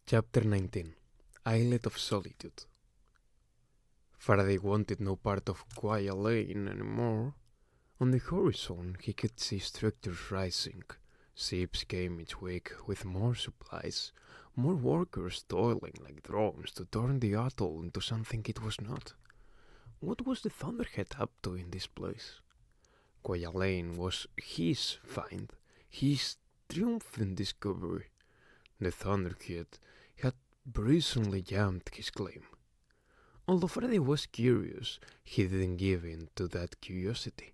Chapter 19 Islet of Solitude. Faraday wanted no part of Quiet Lane anymore. On the horizon he could see structures rising. Ships came each week with more supplies, more workers toiling like drones to turn the atoll into something it was not. What was the Thunderhead up to in this place? Quiet Lane was his find, his triumphant discovery. The Thunderhead had recently jumped his claim. Although Faraday was curious, he didn't give in to that curiosity.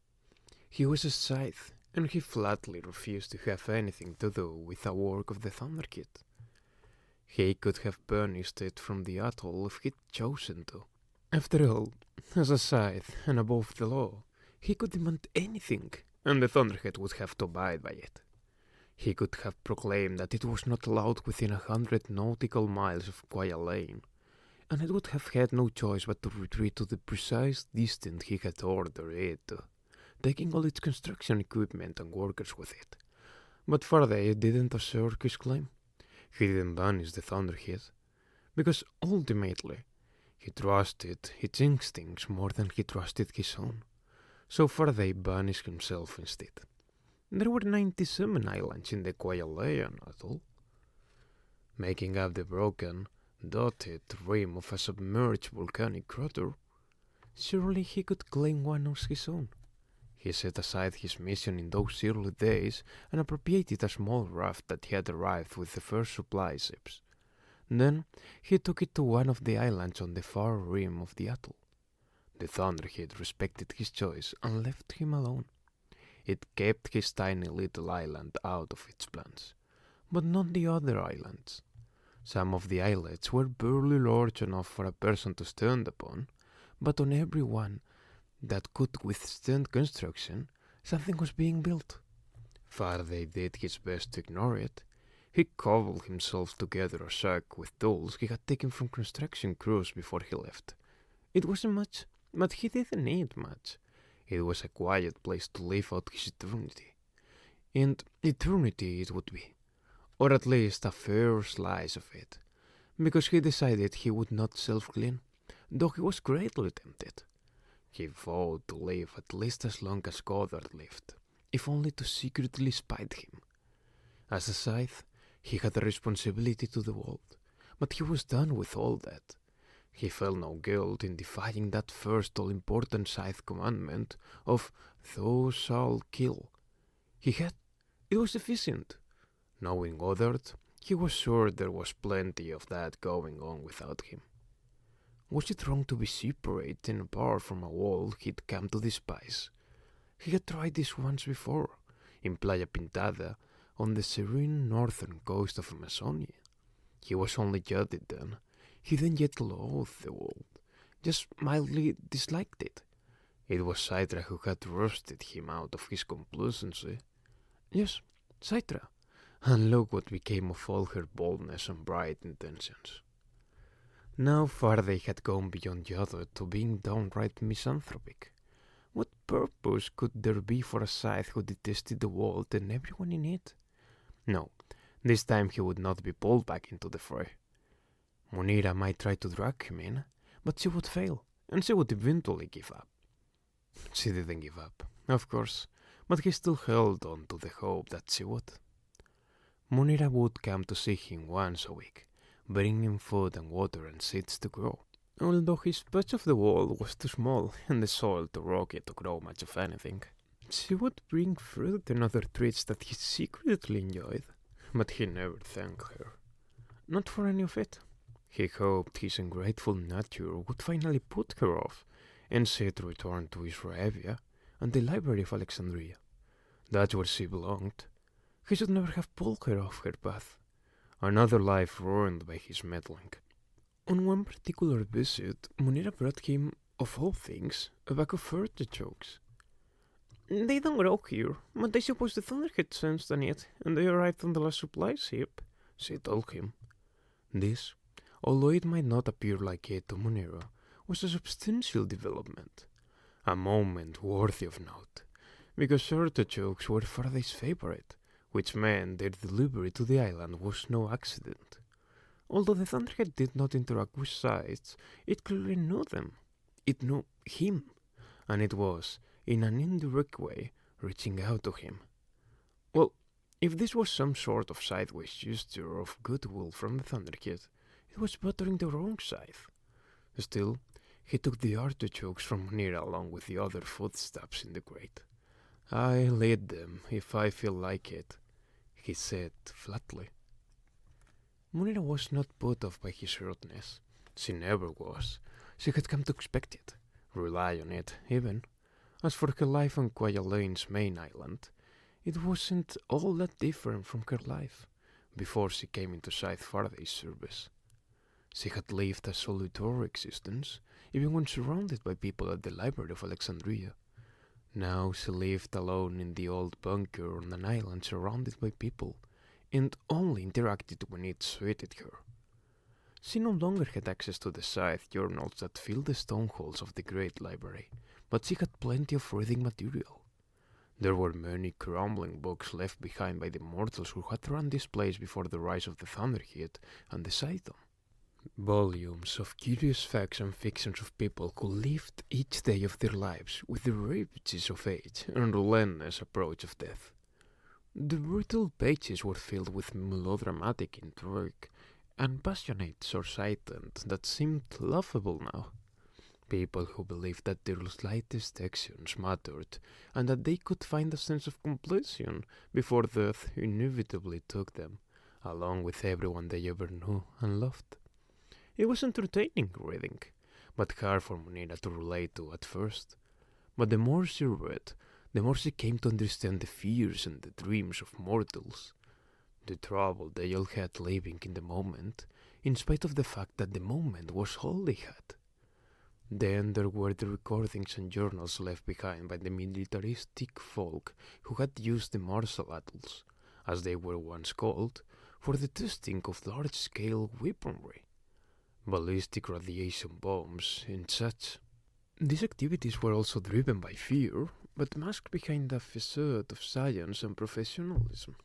He was a scythe, and he flatly refused to have anything to do with the work of the Thunderhead. He could have banished it from the atoll if he'd chosen to. After all, as a scythe and above the law, he could demand anything, and the Thunderhead would have to abide by it. He could have proclaimed that it was not allowed within 100 nautical miles of Quiet Lane, and it would have had no choice but to retreat to the precise distance he had ordered it to, taking all its construction equipment and workers with it. But Faraday didn't assert his claim. He didn't banish the Thunderhead, because ultimately he trusted its instincts more than he trusted his own. So Faraday banished himself instead. There were 97 islands in the Quiet Lane atoll, making up the broken, dotted rim of a submerged volcanic crater. Surely he could claim one as his own. He set aside his mission in those early days and appropriated a small raft that had arrived with the first supply ships. Then he took it to one of the islands on the far rim of the atoll. The Thunderhead respected his choice and left him alone. It kept his tiny little island out of its plans, but not the other islands. Some of the islets were barely large enough for a person to stand upon, but on every one that could withstand construction, something was being built. Faraday did his best to ignore it. He cobbled himself together a sack with tools he had taken from construction crews before he left. It wasn't much, but he didn't need much. It was a quiet place to live out his eternity. And eternity it would be, or at least a fair slice of it, because he decided he would not self-clean, though he was greatly tempted. He vowed to live at least as long as Goddard lived, if only to secretly spite him. As a scythe, he had a responsibility to the world, but he was done with all that. He felt no guilt in defying that first all-important scythe commandment of "Thou shalt kill." It was sufficient. Knowing Goddard, he was sure there was plenty of that going on without him. Was it wrong to be separate and apart from a world he'd come to despise? He had tried this once before, in Playa Pintada, on the serene northern coast of Amazonia. He was only jaded then. He didn't yet loathe the world, just mildly disliked it. It was Citra who had roasted him out of his complacency. Yes, Citra. And look what became of all her boldness and bright intentions. Now Faraday had gone beyond Yoda to being downright misanthropic. What purpose could there be for a scythe who detested the world and everyone in it? No, this time he would not be pulled back into the fray. Munira might try to drag him in, but she would fail, and she would eventually give up. She didn't give up, of course, but he still held on to the hope that she would. Munira would come to see him once a week, bringing him food and water and seeds to grow, although his patch of the world was too small and the soil too rocky to grow much of anything. She would bring fruit and other treats that he secretly enjoyed, but he never thanked her. Not for any of it. He hoped his ungrateful nature would finally put her off, and she'd return to Israevia and the Library of Alexandria. That's where she belonged. He should never have pulled her off her path. Another life ruined by his meddling. On one particular visit, Munira brought him, of all things, a bag of artichokes. "They don't grow here, but I suppose the Thunderhead sensed on it, and they arrived on the last supply ship," she told him. This, although it might not appear like it to Munira, was a substantial development, a moment worthy of note, because artichokes were Faraday's favorite, which meant their delivery to the island was no accident. Although the Thunderhead did not interact with sights, it clearly knew them. It knew him, and it was, in an indirect way, reaching out to him. Well, if this was some sort of sideways gesture of goodwill from the Thunderhead, it was buttering the wrong side. Still, he took the artichokes from Munira along with the other foodstuffs in the crate. "I'll eat them if I feel like it," he said flatly. Munira was not put off by his rudeness. She never was. She had come to expect it, rely on it, even. As for her life on Kwajaleyn's main island, it wasn't all that different from her life before she came into Scythe Faraday's service. She had lived a solitary existence, even when surrounded by people at the Library of Alexandria. Now she lived alone in the old bunker on an island surrounded by people, and only interacted when it suited her. She no longer had access to the Scythe journals that filled the stoneholes of the Great Library, but she had plenty of reading material. There were many crumbling books left behind by the mortals who had run this place before the rise of the Thunderhead and the Scythedom. Volumes of curious facts and fictions of people who lived each day of their lives with the ravages of age and relentless approach of death. The brutal pages were filled with melodramatic intrigue and passionate source-intent that seemed laughable now. People who believed that their slightest actions mattered and that they could find a sense of completion before death inevitably took them, along with everyone they ever knew and loved. It was entertaining reading, but hard for Munira to relate to at first. But the more she read, the more she came to understand the fears and the dreams of mortals, the trouble they all had living in the moment, in spite of the fact that the moment was all they had. Then there were the recordings and journals left behind by the militaristic folk who had used the martial battles, as they were once called, for the testing of large-scale weaponry, ballistic radiation bombs, and such. These activities were also driven by fear, but masked behind a facade of science and professionalism.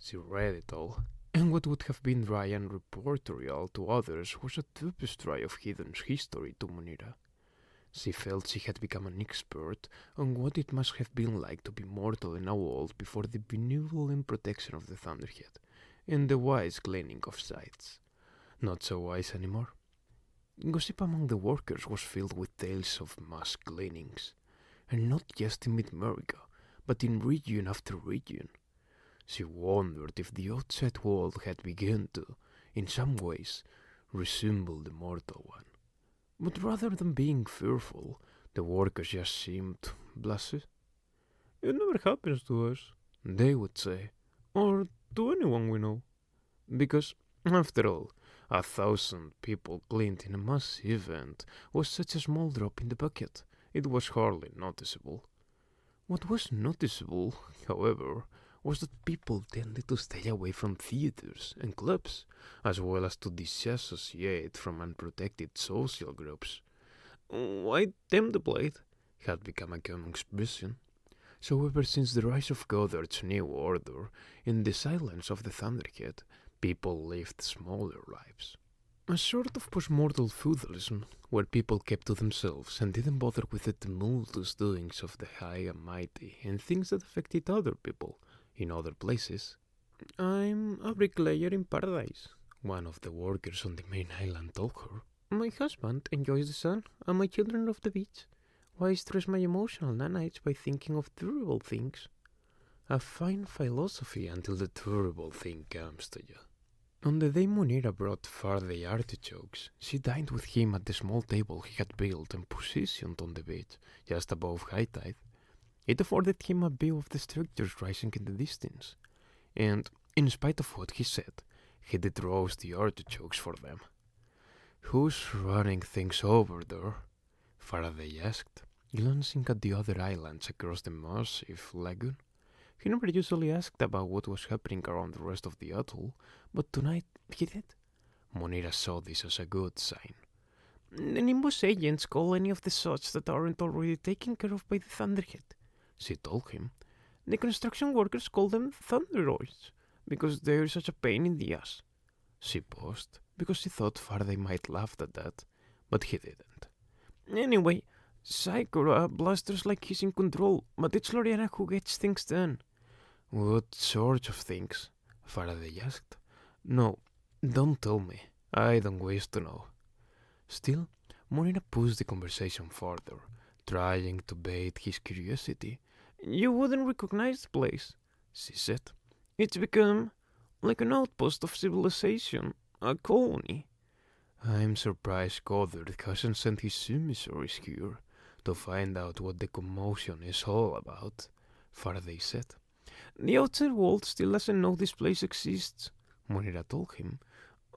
She read it all, and what would have been dry and reportorial to others was a tapestry of hidden history to Munira. She felt she had become an expert on what it must have been like to be mortal in a world before the benevolent protection of the Thunderhead, and the wise gleaning of sights. Not so wise anymore. Gossip among the workers was filled with tales of mass gleanings, and not just in Mid-America, but in region after region. She wondered if the outside world had begun to, in some ways, resemble the mortal one. But rather than being fearful, the workers just seemed blasé. "It never happens to us," they would say, "or to anyone we know. Because, after all, 1,000 people gleaned in a mass event was such a small drop in the bucket, it was hardly noticeable." What was noticeable, however, was that people tended to stay away from theaters and clubs, as well as to disassociate from unprotected social groups. "White them the blade" had become a common expression. So ever since the rise of Goddard's new order, in the silence of the Thunderhead, people lived smaller lives. A sort of post-mortal feudalism, where people kept to themselves and didn't bother with the tumultuous doings of the high and mighty and things that affected other people in other places. "I'm a bricklayer in paradise," one of the workers on the main island told her. "My husband enjoys the sun, and my children love the beach. Why stress my emotional nanites by thinking of durable things?" A fine philosophy until the durable thing comes to you. On the day Munira brought Faraday artichokes, she dined with him at the small table he had built and positioned on the beach, just above high tide. It afforded him a view of the structures rising in the distance, and, in spite of what he said, he did roast the artichokes for them. "Who's running things over there?" Faraday asked, glancing at the other islands across the massive lagoon. He never usually asked about what was happening around the rest of the atoll, but tonight he did. Munira saw this as a good sign. "The Nimbus agents call any of the such that aren't already taken care of by the Thunderhead," she told him. "The construction workers call them Thunderoids, because they're such a pain in the ass." She paused, because she thought Faraday might laugh at that, but he didn't. Anyway, Psycho blasters like he's in control, but it's Loriana who gets things done. What sort of things? Faraday asked. No, don't tell me. I don't wish to know. Still, Morena pushed the conversation further, trying to bait his curiosity. You wouldn't recognize the place, she said. It's become like an outpost of civilization, a colony. I'm surprised Goddard hasn't sent his emissaries here to find out what the commotion is all about, Faraday said. The outside world still doesn't know this place exists, Monira told him.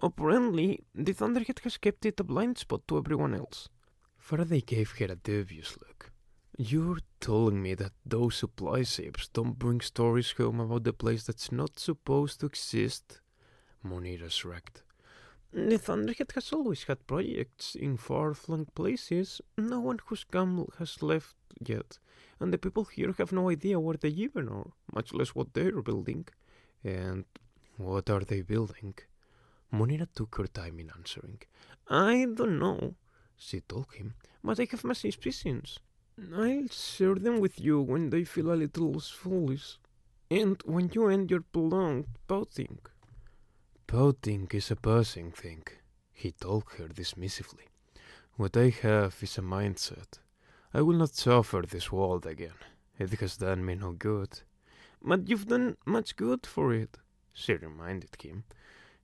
Apparently, the Thunderhead has kept it a blind spot to everyone else. Faraday gave her a dubious look. You're telling me that those supply ships don't bring stories home about the place that's not supposed to exist? Monira shrugged. The Thunderhead has always had projects in far-flung places no one whose camel has left yet, and the people here have no idea where they even are, much less what they're building. And what are they building? Monira took her time in answering. I don't know, she told him, but I have my suspicions. I'll share them with you when they feel a little foolish, and when you end your prolonged pouting. Pouting is a passing thing, he told her dismissively. What I have is a mindset. I will not suffer this world again. It has done me no good. But you've done much good for it, she reminded him,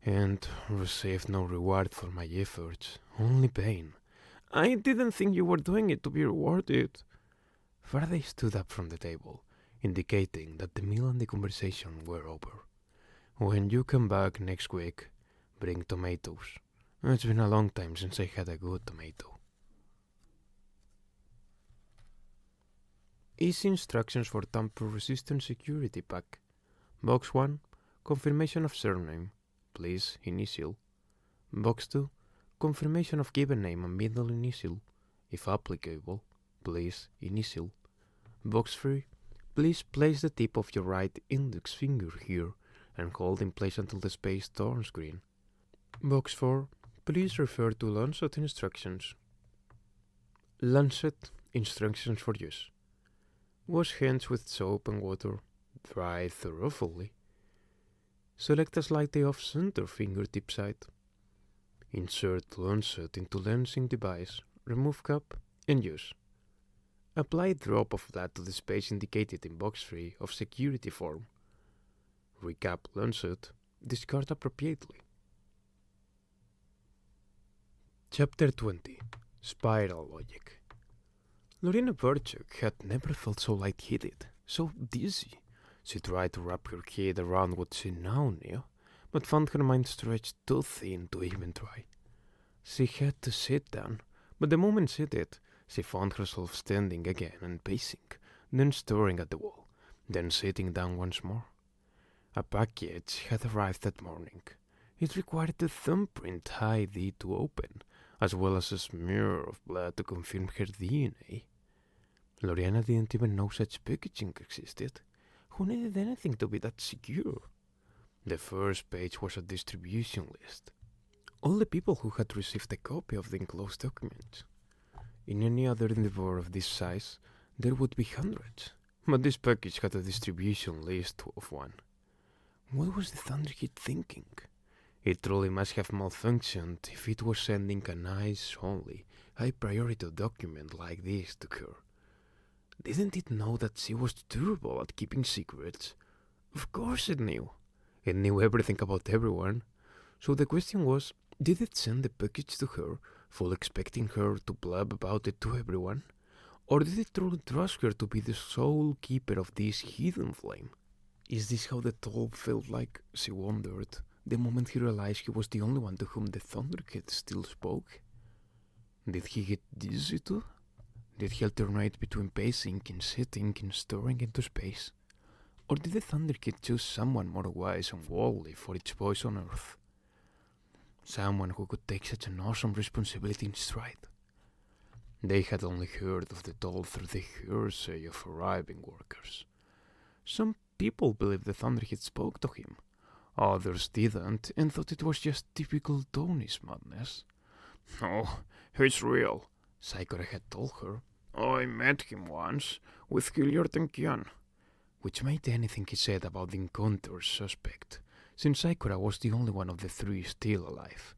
and received no reward for my efforts, only pain. I didn't think you were doing it to be rewarded. Faraday stood up from the table, indicating that the meal and the conversation were over. When you come back next week, bring tomatoes. It's been a long time since I had a good tomato. Easy instructions for tamper-resistant security pack. Box 1, confirmation of surname. Please initial. Box 2, confirmation of given name and middle initial. If applicable, please initial. Box 3, please place the tip of your right index finger here and hold in place until the space turns green. Box 4, please refer to Lancet instructions. Lancet instructions for use. Wash hands with soap and water. Dry thoroughly. Select a slightly off-center fingertip side. Insert Lancet into lensing device, remove cap, and use. Apply drop of blood to the space indicated in box 3 of security form. Recap Lancet, discard appropriately. Chapter 20. Spiral Logic. Lorena Burchuk had never felt so light-headed, so dizzy. She tried to wrap her head around what she now knew, but found her mind stretched too thin to even try. She had to sit down, but the moment she did, she found herself standing again and pacing, then staring at the wall, then sitting down once more. A package had arrived that morning. It required the thumbprint ID to open, as well as a smear of blood to confirm her DNA. Loriana didn't even know such packaging existed. Who needed anything to be that secure? The first page was a distribution list. All the people who had received a copy of the enclosed documents. In any other endeavor of this size, there would be hundreds, but this package had a distribution list of one. What was the Thunderhead thinking? It truly must have malfunctioned if it was sending a nice-only, high-priority document like this to her. Didn't it know that she was terrible at keeping secrets? Of course it knew. It knew everything about everyone. So the question was, did it send the package to her, full expecting her to blab about it to everyone? Or did it truly trust her to be the sole keeper of this hidden flame? Is this how the Troll felt like, she wondered, the moment he realized he was the only one to whom the Thunderhead still spoke? Did he get dizzy too? Did he alternate between pacing and sitting and staring into space? Or did the Thunderhead choose someone more wise and worldly for its voice on Earth? Someone who could take such an awesome responsibility in stride? They had only heard of the Troll through the hearsay of arriving workers. Some people believed the Thunderhead spoke to him. Others didn't and thought it was just typical Tony's madness. "Oh, he's real," Sakura had told her. "I met him once, with Hilliard and Kian," which made anything he said about the encounter suspect, since Sakura was the only one of the three still alive.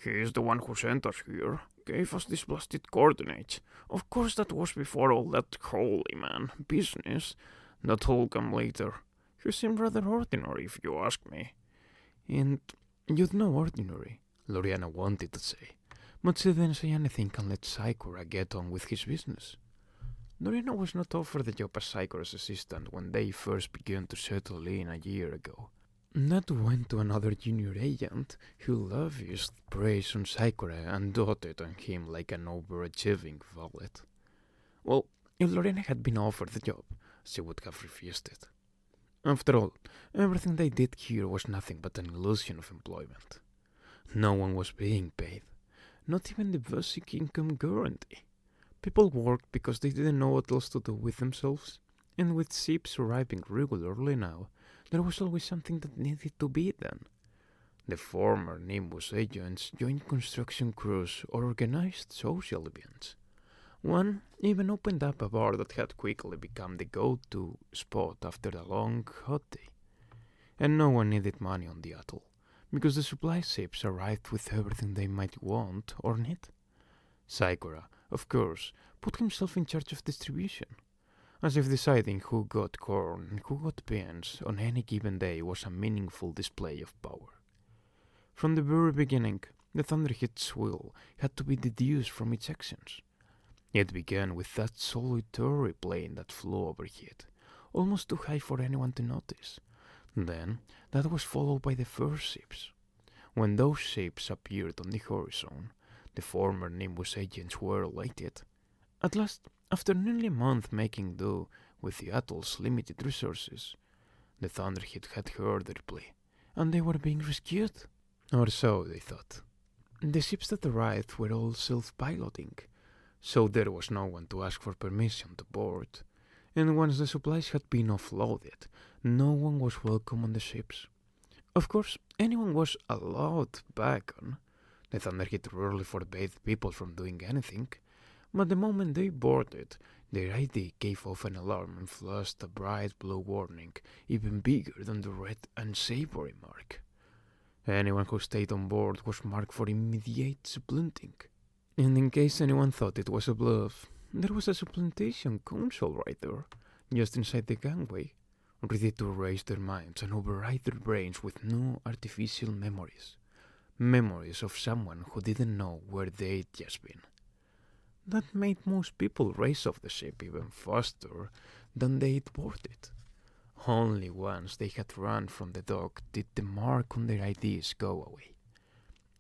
"He's the one who sent us here, gave us these blasted coordinates. Of course that was before all that holy man business. That all come later. He seemed rather ordinary, if you ask me." And you'd know ordinary, Loriana wanted to say, but she didn't say anything and let Sakura get on with his business. Loriana was not offered the job as Sakura's assistant when they first began to settle in a year ago. That went to another junior agent who lavished praise on Sakura and doted on him like an overachieving valet. Well, if Lorena had been offered the job, she would have refused it. After all, everything they did here was nothing but an illusion of employment. No one was being paid, not even the basic income guarantee. People worked because they didn't know what else to do with themselves, and with ships arriving regularly now, there was always something that needed to be done. The former Nimbus agents joined construction crews or organized social events. One even opened up a bar that had quickly become the go-to spot after a long, hot day. And no one needed money on the atoll, because the supply ships arrived with everything they might want or need. Sakura, of course, put himself in charge of distribution, as if deciding who got corn and who got beans on any given day was a meaningful display of power. From the very beginning, the Thunderhead's will had to be deduced from its actions. It began with that solitary plane that flew overhead, almost too high for anyone to notice. Then, that was followed by the first ships. When those ships appeared on the horizon, the former Nimbus agents were elated. At last, after nearly a month making do with the atoll's limited resources, the Thunderhead had heard their plea, and they were being rescued. Or so they thought. The ships that arrived were all self-piloting, so there was no one to ask for permission to board, and once the supplies had been offloaded, no one was welcome on the ships. Of course, anyone was allowed back on. The Thunderhead rarely forbade people from doing anything, but the moment they boarded, their ID gave off an alarm and flashed a bright blue warning, even bigger than the red unsavory mark. Anyone who stayed on board was marked for immediate supplanting. And in case anyone thought it was a bluff, there was a supplantation console right there, just inside the gangway, ready to erase their minds and override their brains with new artificial memories. Memories of someone who didn't know where they'd just been. That made most people race off the ship even faster than they'd boarded. Only once they had run from the dock did the mark on their IDs go away.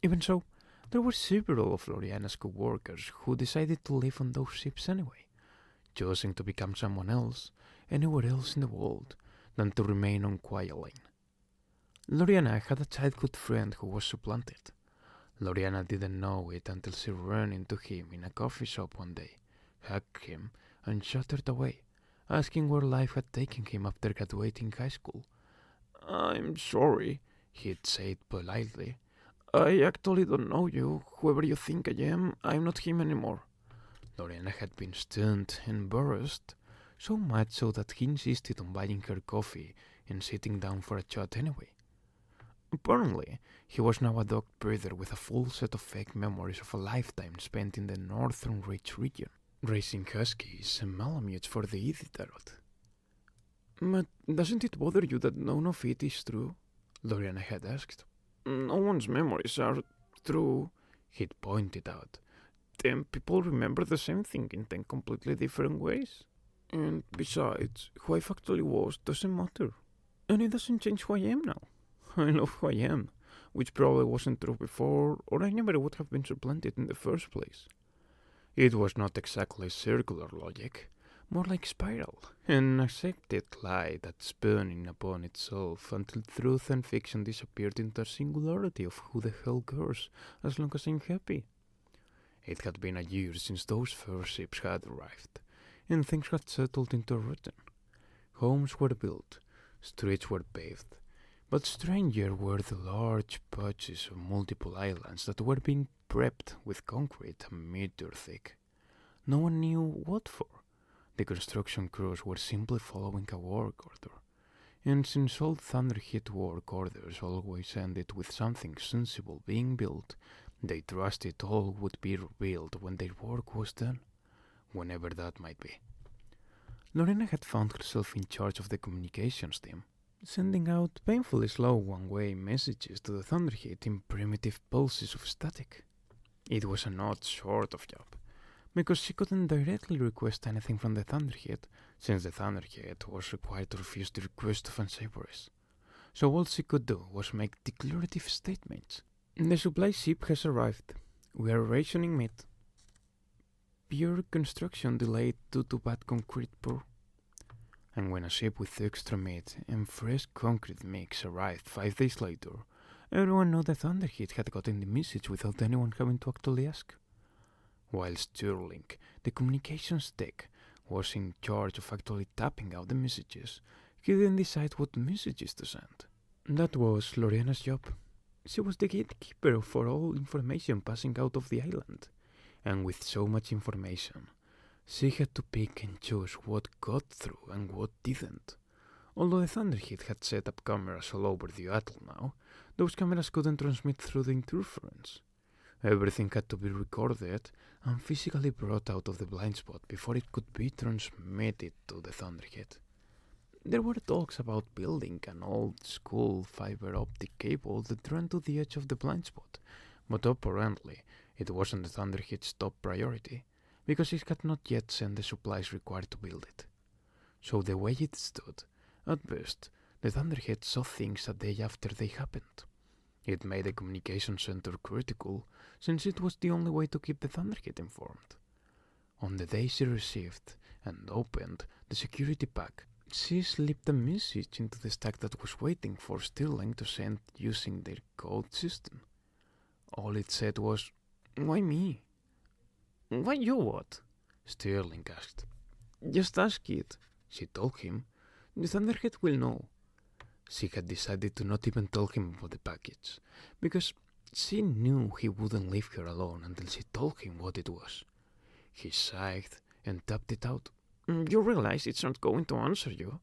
Even so, there were several of Loriana's co-workers who decided to live on those ships anyway, choosing to become someone else, anywhere else in the world, than to remain on Quiet. Loriana had a childhood friend who was supplanted. Loriana didn't know it until she ran into him in a coffee shop one day, hugged him, and chattered away, asking where life had taken him after graduating high school. "I'm sorry," he'd said politely. "I actually don't know you. Whoever you think I am, I'm not him anymore." Loriana had been stunned and embarrassed, so much so that he insisted on buying her coffee and sitting down for a chat anyway. Apparently, he was now a dog breeder with a full set of fake memories of a lifetime spent in the Northern Ridge region, raising huskies and malamutes for the Iditarod. "But doesn't it bother you that none of it is true?" Loriana had asked. "No one's memories are true," he'd pointed out. 10 people remember the same thing in 10 completely different ways. And besides, who I actually was doesn't matter. And it doesn't change who I am now. I love who I am, which probably wasn't true before, or I never would have been supplanted in the first place." It was not exactly circular logic, more like spiral, an accepted lie that spun in upon itself until truth and fiction disappeared into a singularity of who the hell cares as long as I'm happy. It had been a year since those first ships had arrived, and things had settled into a routine. Homes were built, streets were paved, But stranger were the large patches of multiple islands that were being prepped with concrete a meter thick. No one knew what for. The construction crews were simply following a work order. And since all Thunderhead work orders always ended with something sensible being built, they trusted all would be revealed when their work was done, whenever that might be. Lorena had found herself in charge of the communications team, sending out painfully slow one-way messages to the Thunderhead in primitive pulses of static. It was an odd sort of job, because she couldn't directly request anything from the Thunderhead, since the Thunderhead was required to refuse the request of unsavories. So all she could do was make declarative statements. The supply ship has arrived. We are rationing meat. Pure construction delayed due to bad concrete pour. And when a ship with extra meat and fresh concrete mix arrived 5 days later, everyone knew the Thunderhead had gotten the message without anyone having to actually ask. While Sterling, the communications tech, was in charge of actually tapping out the messages, he didn't decide what messages to send. That was Lorena's job. She was the gatekeeper for all information passing out of the island, and with so much information, she had to pick and choose what got through and what didn't. Although the Thunderhead had set up cameras all over the atoll now, those cameras couldn't transmit through the interference. Everything had to be recorded and physically brought out of the blind spot before it could be transmitted to the Thunderhead. There were talks about building an old-school fiber optic cable that ran to the edge of the blind spot, but apparently it wasn't the Thunderhead's top priority, because it had not yet sent the supplies required to build it. So the way it stood, at best, the Thunderhead saw things a day after they happened. It made the communication center critical, since it was the only way to keep the Thunderhead informed. On the day she received and opened the security pack, she slipped a message into the stack that was waiting for Sterling to send using their code system. All it said was, "Why me?" "Why you what?" Sterling asked. "Just ask it," she told him. "The Thunderhead will know." She had decided to not even tell him about the package, because she knew he wouldn't leave her alone until she told him what it was. He sighed and tapped it out. "You realize it's not going to answer you,"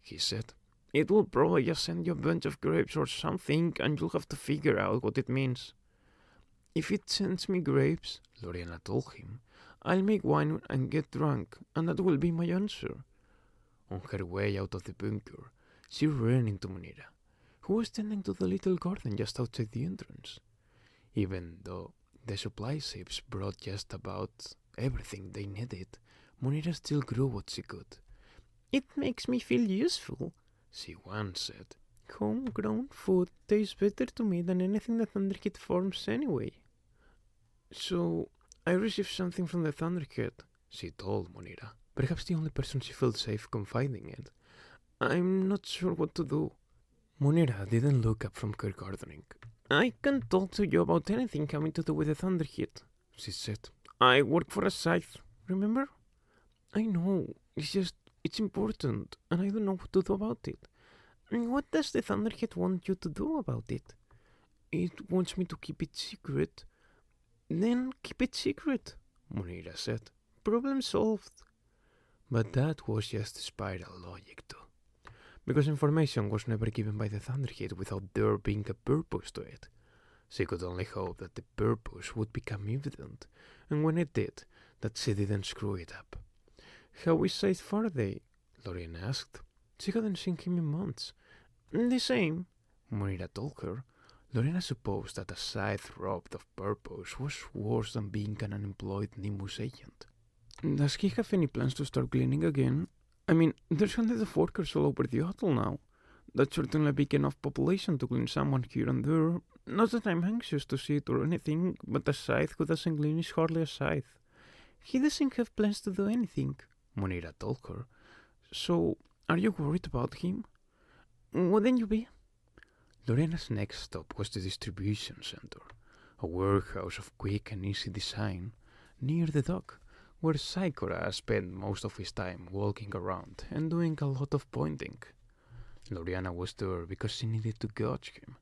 he said. "It will probably just send you a bunch of grapes or something, and you'll have to figure out what it means." "If it sends me grapes," Lorena told him, "I'll make wine and get drunk, and that will be my answer." On her way out of the bunker, she ran into Munira, who was tending to the little garden just outside the entrance. Even though the supply ships brought just about everything they needed, Munira still grew what she could. "It makes me feel useful," she once said. "Homegrown food tastes better to me than anything the Thunderhead forms anyway." "So, I received something from the Thunderhead," she told Munira, perhaps the only person she felt safe confiding in. "I'm not sure what to do." Munira didn't look up from her gardening. "I can talk to you about anything having to do with the Thunderhead," she said. "I work for a scythe, remember?" "I know, it's important, and I don't know what to do about it." "What does the Thunderhead want you to do about it?" "It wants me to keep it secret." "Then keep it secret," Munira said. "Problem solved." But that was just spiral logic too, because information was never given by the Thunderhead without there being a purpose to it. She could only hope that the purpose would become evident, and when it did, that she didn't screw it up. "How is Scythe Faraday?" Lorena asked. She hadn't seen him in months. "The same," Munira told her. Lorena supposed that a scythe robbed of purpose was worse than being an unemployed Nimbus agent. "Does he have any plans to start cleaning again? I mean, there's hundreds of workers all over the atoll now. That's certainly a big enough population to clean someone here and there. Not that I'm anxious to see it or anything, but a scythe who doesn't clean is hardly a scythe." "He doesn't have plans to do anything," Munira told her. "So, are you worried about him?" "Wouldn't you be?" Lorena's next stop was the distribution center, a warehouse of quick and easy design, near the dock, where Saikora spent most of his time walking around and doing a lot of pointing. Loriana was there because she needed to gauge him,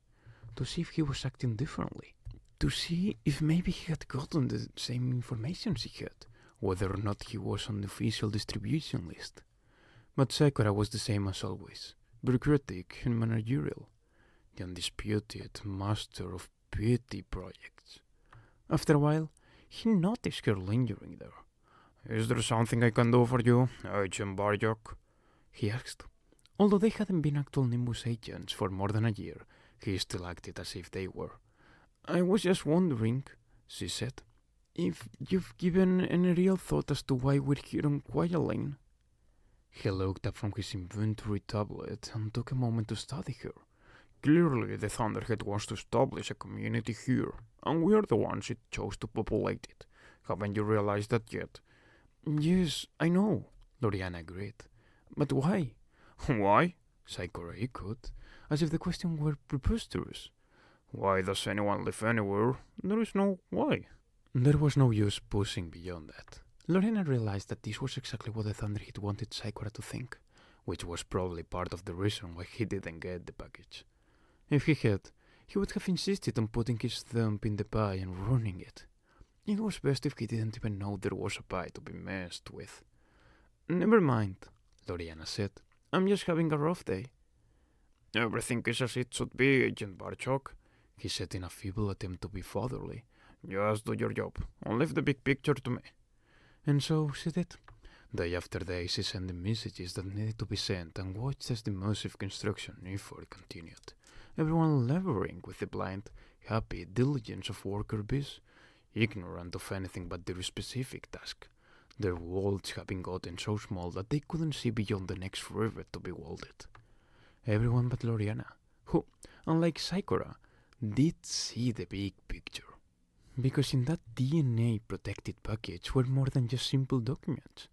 to see if he was acting differently, to see if maybe he had gotten the same information she had, whether or not he was on the official distribution list. But Sakura was the same as always, bureaucratic and managerial, the undisputed master of petty projects. After a while, he noticed her lingering there. "Is there something I can do for you, Agent Barjok?" he asked. Although they hadn't been actual Nimbus agents for more than a year, he still acted as if they were. "I was just wondering," she said, "if you've given any real thought as to why we're here on Quiet Lane." He looked up from his inventory tablet and took a moment to study her. "Clearly, the Thunderhead wants to establish a community here, and we're the ones it chose to populate it. Haven't you realized that yet?" "Yes, I know," Loriana agreed. "But why?" "Why?" Sakura echoed, as if the question were preposterous. "Why does anyone live anywhere? There is no why." There was no use pushing beyond that. Lorena realized that this was exactly what the Thunderhead wanted Sakura to think, which was probably part of the reason why he didn't get the package. If he had, he would have insisted on putting his thumb in the pie and ruining it. It was best if he didn't even know there was a pie to be messed with. "Never mind," Loriana said. "I'm just having a rough day." "Everything is as it should be, Agent Barchok," he said in a feeble attempt to be fatherly. "Just do your job, and leave the big picture to me." And so she did. Day after day she sent the messages that needed to be sent and watched as the massive construction effort continued. Everyone laboring with the blind, happy diligence of worker bees, ignorant of anything but their specific task. Their worlds having gotten so small that they couldn't see beyond the next rivet to be welded. Everyone but Loriana, who, unlike Sakura, did see the big picture. Because in that DNA-protected package were more than just simple documents.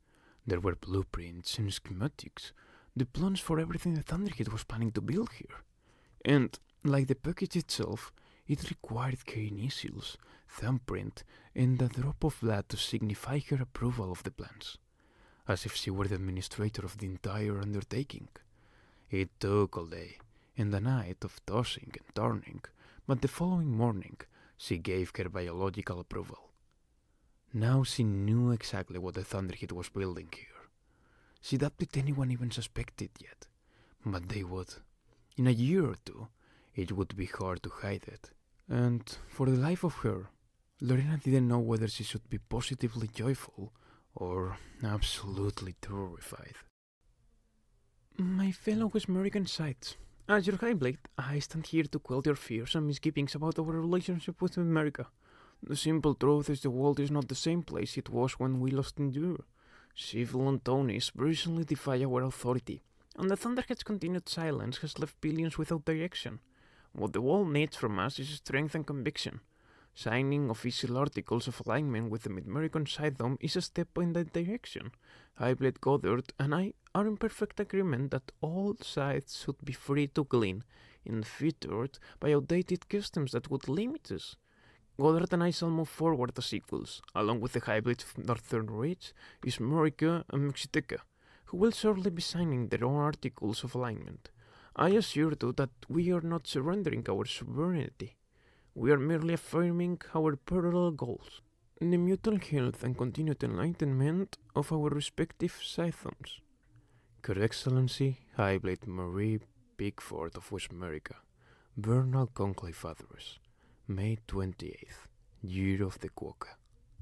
There were blueprints and schematics, the plans for everything the Thunderhead was planning to build here. And, like the package itself, it required her initials, thumbprint, and a drop of blood to signify her approval of the plans, as if she were the administrator of the entire undertaking. It took all day, and a night of tossing and turning, but the following morning she gave her biological approval. Now she knew exactly what the Thunderhead was building here. She doubted anyone even suspected yet, but they would. In a year or two, it would be hard to hide it. And for the life of her, Lorena didn't know whether she should be positively joyful or absolutely terrified. "My fellow West American sites, as your High Blade, I stand here to quell your fears and misgivings about our relationship with America. The simple truth is the world is not the same place it was when we lost Endure. Civil Antonies recently defy our authority, and the Thunderhead's continued silence has left billions without direction. What the world needs from us is strength and conviction. Signing official articles of alignment with the Mid-American Side-Dome is a step in that direction. Highblade Goddard and I are in perfect agreement that all sides should be free to glean, unfettered by outdated customs that would limit us. Goddard and I shall move forward as equals, along with the Highblades of Northern Ridge, Ismorica, and Mexica, who will shortly be signing their own articles of alignment. I assure you that we are not surrendering our sovereignty. We are merely affirming our parallel goals, the mutual health and continued enlightenment of our respective scythoms. Her Excellency, Highblade Marie Pickford of West America, Vernal Conclave Address, May 28th, Year of the Quokka.